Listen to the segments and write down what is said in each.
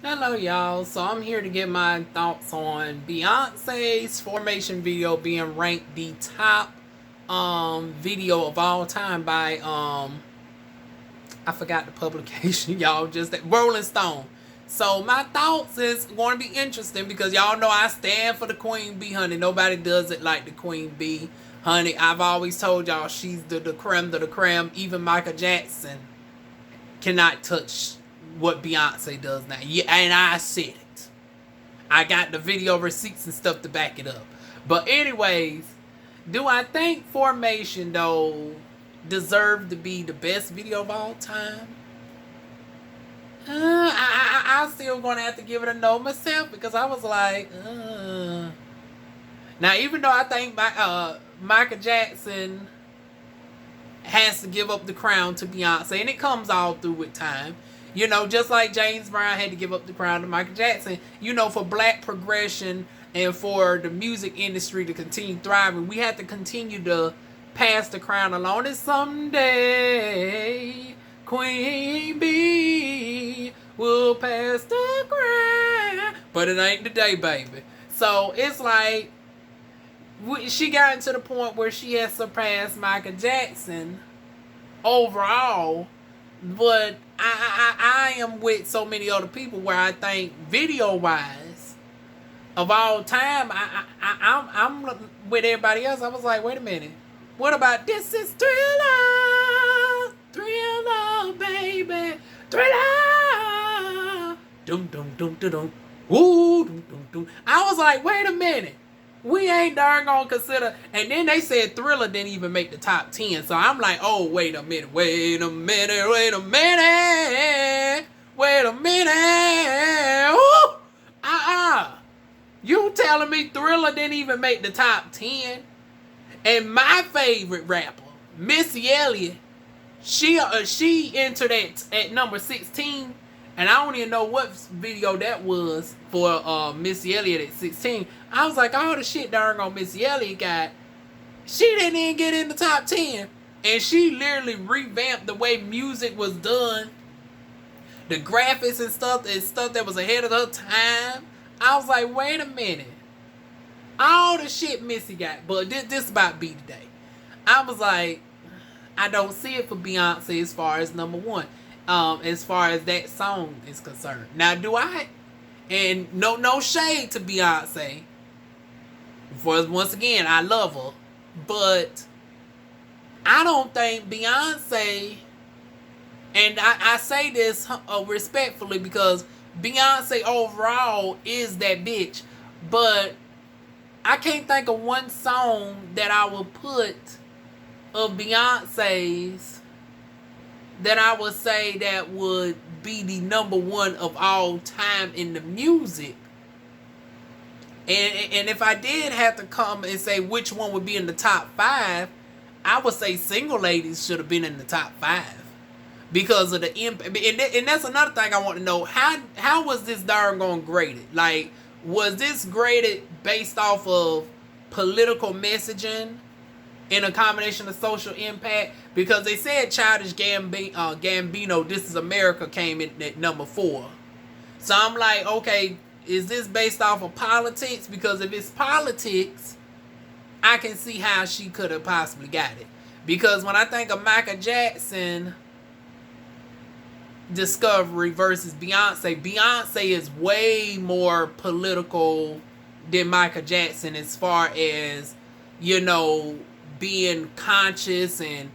Hello, y'all. So I'm here to get my thoughts on Beyonce's Formation video being ranked the top video of all time by I forgot the publication, y'all. Just that Rolling Stone. So my thoughts is going to be interesting because y'all know I stand for the Queen Bee, honey. Nobody does it like the Queen Bee, honey. I've always told y'all she's the creme de la creme. Even Michael Jackson cannot touch what Beyonce does now. Yeah, and I said it. I got the video receipts and stuff to back it up. But anyways, do I think Formation though deserved to be the best video of all time? I'm still gonna have to give it a no myself because I was like, now even though I think Michael Jackson has to give up the crown to Beyonce, and it comes all through with time. You know, just like James Brown had to give up the crown to Michael Jackson, you know, for black progression and for the music industry to continue thriving, we have to continue to pass the crown along. And someday, Queen Bee will pass the crown. But it ain't today, baby. So it's like, she got into the point where she has surpassed Michael Jackson overall, but I am with so many other people where I think video wise of all time I'm with everybody else. I was like, wait a minute, what about This Is Thriller, Thriller, baby, Thriller, dum dum dum dum dum, woo dum dum dum. I was like, wait a minute, we ain't darn gonna consider. And then they said Thriller didn't even make the top 10. So I'm like, oh, wait a minute. Wait a minute. Wait a minute. Wait a minute. Ooh, you telling me Thriller didn't even make the top 10? And my favorite rapper, Missy Elliott, she entered at number 16. And I don't even know what video that was for Missy Elliott at 16. I was like, all the shit darn on Missy Elliott got, she didn't even get in the top 10. And she literally revamped the way music was done. The graphics and stuff that was ahead of her time. I was like, wait a minute. All the shit Missy got. But this about B today. I was like, I don't see it for Beyonce as far as number one. As far as that song is concerned. Now, do I? And no shade to Beyonce. For once again, I love her, but I don't think Beyonce. And I say this respectfully because Beyonce overall is that bitch, but I can't think of one song that I would put of Beyonce's that I would say that would be the number one of all time in the music. And if I did have to come and say which one would be in the top 5, I would say Single Ladies should have been in the top 5 because of the impact. And that's another thing I want to know. How was this darn gone graded? Like, was this graded based off of political messaging in a combination of social impact? Because they said Childish Gambino, This Is America came in at number 4. So I'm like, okay, is this based off of politics? Because if it's politics, I can see how she could have possibly got it. Because when I think of Michael Jackson Discovery versus Beyonce is way more political than Michael Jackson as far as, you know, being conscious and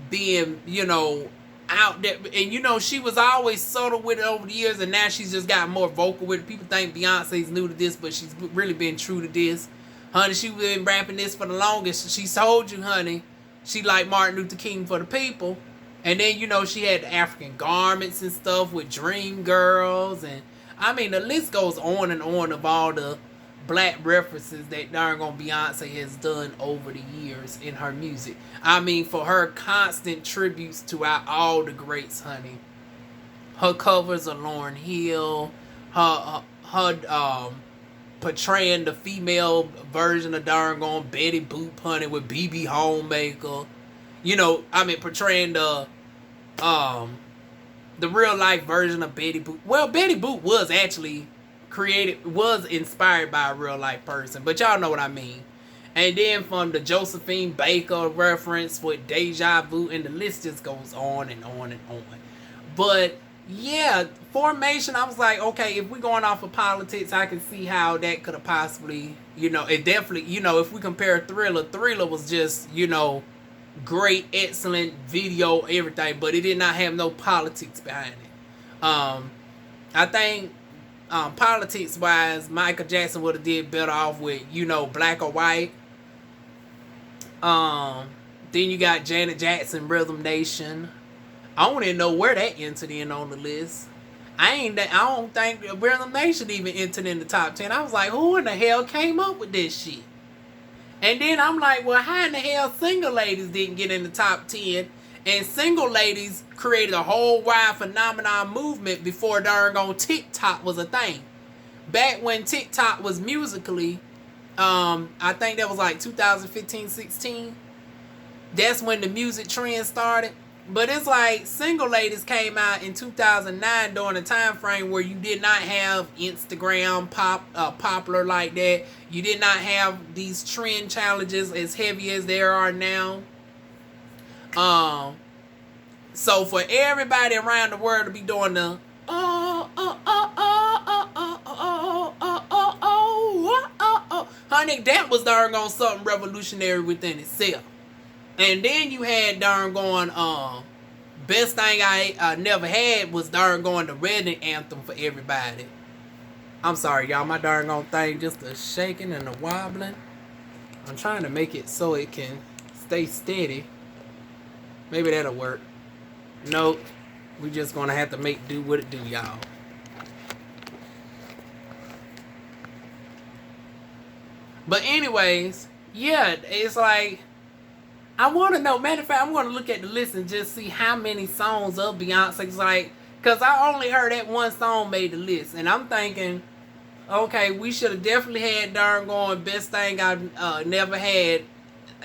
being, you know, out there. And, you know, she was always subtle with it over the years, and now she's just got more vocal with it. People think Beyonce's new to this, but she's really been true to this. Honey, she's been rapping this for the longest. She told you, honey, she like Martin Luther King for the people. And then, you know, she had African garments and stuff with Dream Girls. And, I mean, the list goes on and on of all the black references that darn gone Beyonce has done over the years in her music. I mean, for her constant tributes to all the greats, honey. Her covers of Lauryn Hill, her portraying the female version of darn gone Betty Boop, honey, with BB Homemaker. You know, I mean, portraying the the real life version of Betty Boop. Well, Betty Boop was actually was inspired by a real life person, but y'all know what I mean. And then from the Josephine Baker reference with Deja Vu, and the list just goes on and on and on. But yeah, Formation, I was like, okay, if we're going off of politics, I can see how that could have possibly, it definitely, if we compare Thriller was just, great, excellent video, everything, but it did not have no politics behind it. I think politics wise, Michael Jackson would have did better off with, Black or White. Then you got Janet Jackson, Rhythm Nation. I don't even know where that entered in on the list. I don't think Rhythm Nation even entered in the top 10. I was like, who in the hell came up with this shit? And then I'm like, well, how in the hell Single Ladies didn't get in the top 10? And Single Ladies created a whole wide phenomenon movement before darn on TikTok was a thing. Back when TikTok was Musically, I think that was like 2015-16. That's when the music trend started. But it's like Single Ladies came out in 2009 during a time frame where you did not have Instagram popular like that. You did not have these trend challenges as heavy as there are now. So for everybody around the world to be doing the honey, that was darn on something revolutionary within itself. And then you had darn going, best thing I never had was darn going the Redding anthem for everybody. I'm sorry, y'all, my darn on thing just a shaking and a wobbling. I'm trying to make it so it can stay steady. Maybe that'll work. Nope. We just gonna have to make do what it do, y'all. But anyways, yeah, it's like, I want to know, matter of fact, I'm going to look at the list and just see how many songs of Beyonce's, like, because I only heard that one song made the list. And I'm thinking, okay, we should have definitely had darn going Best Thing I Never Had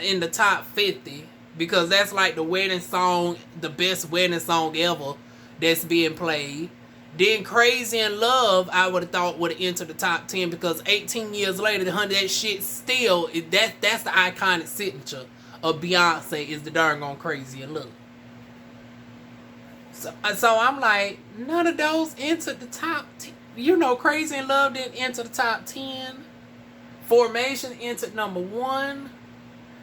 in the top 50. Because that's like the wedding song, the best wedding song ever that's being played. Then Crazy in Love, I would have thought would have entered the top 10 because 18 years later, that shit still, that's the iconic signature of Beyonce is the darn gone Crazy in Love. So I'm like, none of those entered the top 10. Crazy in Love didn't enter the top 10. Formation entered number 1.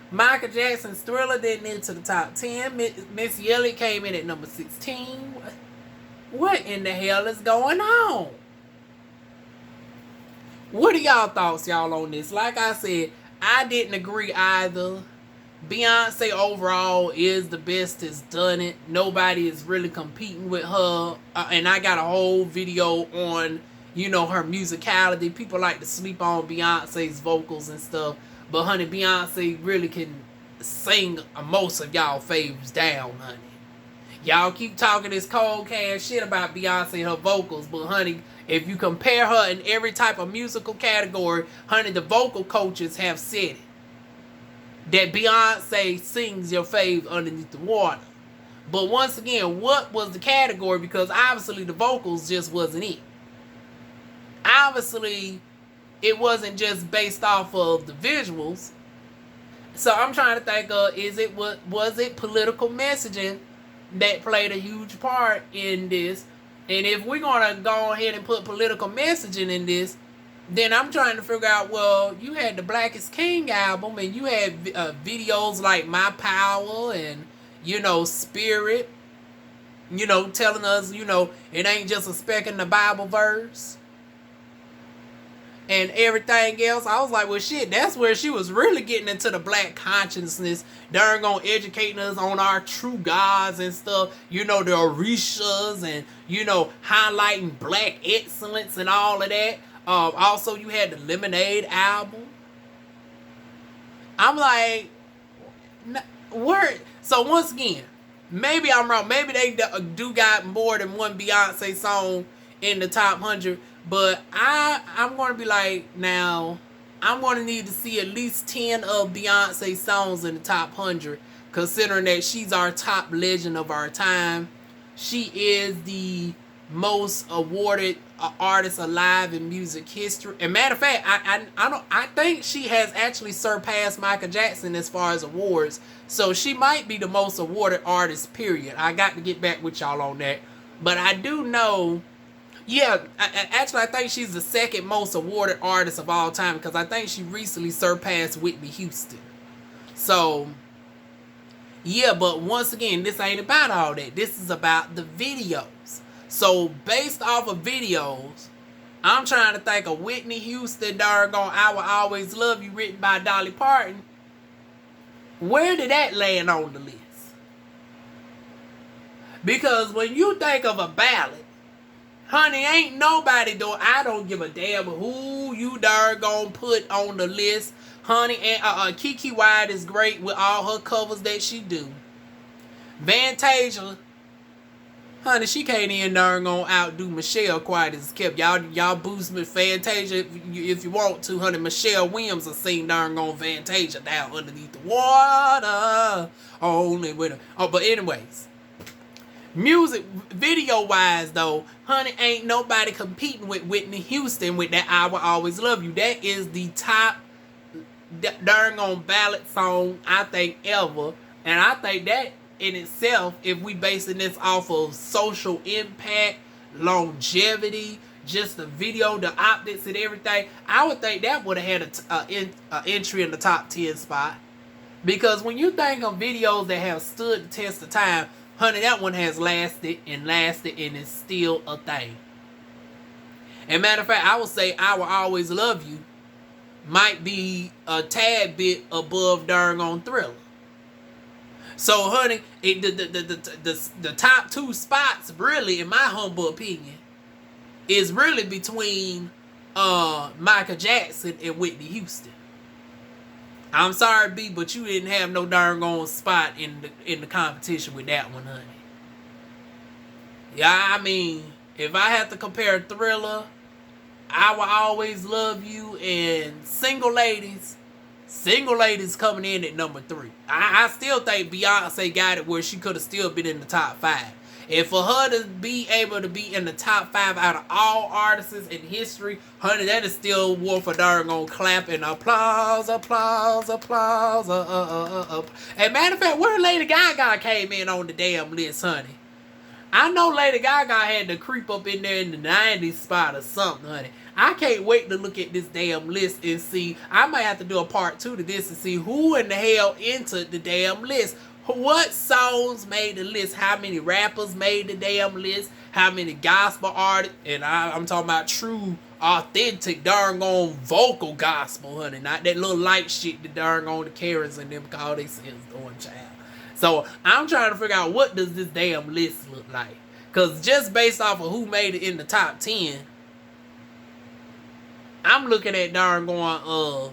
Michael Jackson's Thriller didn't enter the top 10. Missy Elliott came in at number 16. What in the hell is going on? What are y'all thoughts, y'all, on this? Like I said, I didn't agree either. Beyonce overall is the best that's done it. Nobody is really competing with her. And I got a whole video on, her musicality. People like to sleep on Beyonce's vocals and stuff. But, honey, Beyonce really can sing most of y'all favorites down, honey. Y'all keep talking this cold cash shit about Beyonce and her vocals. But, honey, if you compare her in every type of musical category, honey, the vocal coaches have said it. That Beyonce sings your fave underneath the water. But once again, what was the category? Because obviously the vocals just wasn't it. Obviously, it wasn't just based off of the visuals. So I'm trying to think of, was it political messaging that played a huge part in this? And if we're going to go ahead and put political messaging in this, then I'm trying to figure out, well, you had the Black is King album, and you had videos like My Power and, Spirit, telling us, it ain't just a speck in the Bible verse and everything else. I was like, well, shit, that's where she was really getting into the black consciousness. Darn gonna educating us on our true gods and stuff. The Orishas and, highlighting black excellence and all of that. Also, you had the Lemonade album. I'm like, word. So once again, maybe I'm wrong. Maybe they do got more than one Beyonce song in the top 100. But I'm going to be like, now, I'm going to need to see at least 10 of Beyonce songs in the top 100. Considering that she's our top legend of our time. she is the most awarded artist alive in music history. And matter of fact, I think she has actually surpassed Michael Jackson as far as awards. So she might be the most awarded artist, period. I got to get back with y'all on that. But I do know, yeah, actually I think she's the second most awarded artist of all time, because I think she recently surpassed Whitney Houston. So, yeah, but once again, this ain't about all that. This is about the videos. So, based off of videos, I'm trying to think of Whitney Houston, doggone I Will Always Love You, written by Dolly Parton. Where did that land on the list? Because when you think of a ballad, honey, ain't nobody doing. I don't give a damn who you doggone put on the list. Honey, and Kiki Wyatt is great with all her covers that she do. Fantasia, honey, she can't even doggone outdo Michelle quite as kept. Y'all boost me Fantasia if you want to, honey. Michelle Williams will sing doggone Fantasia down underneath the water. Only with her. Oh, but anyways. Music, video-wise, though, honey, ain't nobody competing with Whitney Houston with that I Will Always Love You. That is the top darn on ballad song, I think, ever. And I think that in itself, if we basing this off of social impact, longevity, just the video, the optics and everything, I would think that would have had an entry in the top 10 spot. Because when you think of videos that have stood the test of time, honey, that one has lasted and is still a thing. And matter of fact, I would say I Will Always Love You might be a tad bit above darn on Thriller. So, honey, the top two spots, really, in my humble opinion, is really between Michael Jackson and Whitney Houston. I'm sorry, B, but you didn't have no darn on spot in the competition with that one, honey. Yeah, I mean, if I have to compare Thriller, I Will Always Love You, and Single Ladies coming in at number 3. I still think Beyoncé got it where she could have still been in the top 5. And for her to be able to be in the top 5 out of all artists in history, honey, that is still worth a darn on clap and applause. And matter of fact, where Lady Gaga came in on the damn list, honey? I know Lady Gaga had to creep up in there in the 90s spot or something, honey. I can't wait to look at this damn list and see. I might have to do a part 2 to this and see who in the hell entered the damn list. What songs made the list? How many rappers made the damn list? How many gospel artists? And I'm talking about true, authentic, darn on vocal gospel, honey. Not that little light shit that darn on the Karens and them call themselves doing, child. So I'm trying to figure out what does this damn list look like. Because just based off of who made it in the top 10, I'm looking at darn going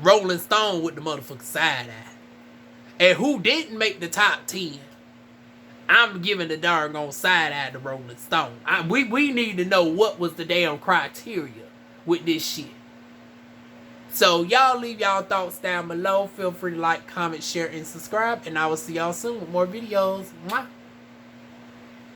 Rolling Stone with the motherfucking side eye. And who didn't make the top 10, I'm giving the darn on side eye to Rolling Stone. We need to know what was the damn criteria with this shit. So y'all leave y'all thoughts down below. Feel free to like, comment, share, and subscribe. And I will see y'all soon with more videos. Mwah.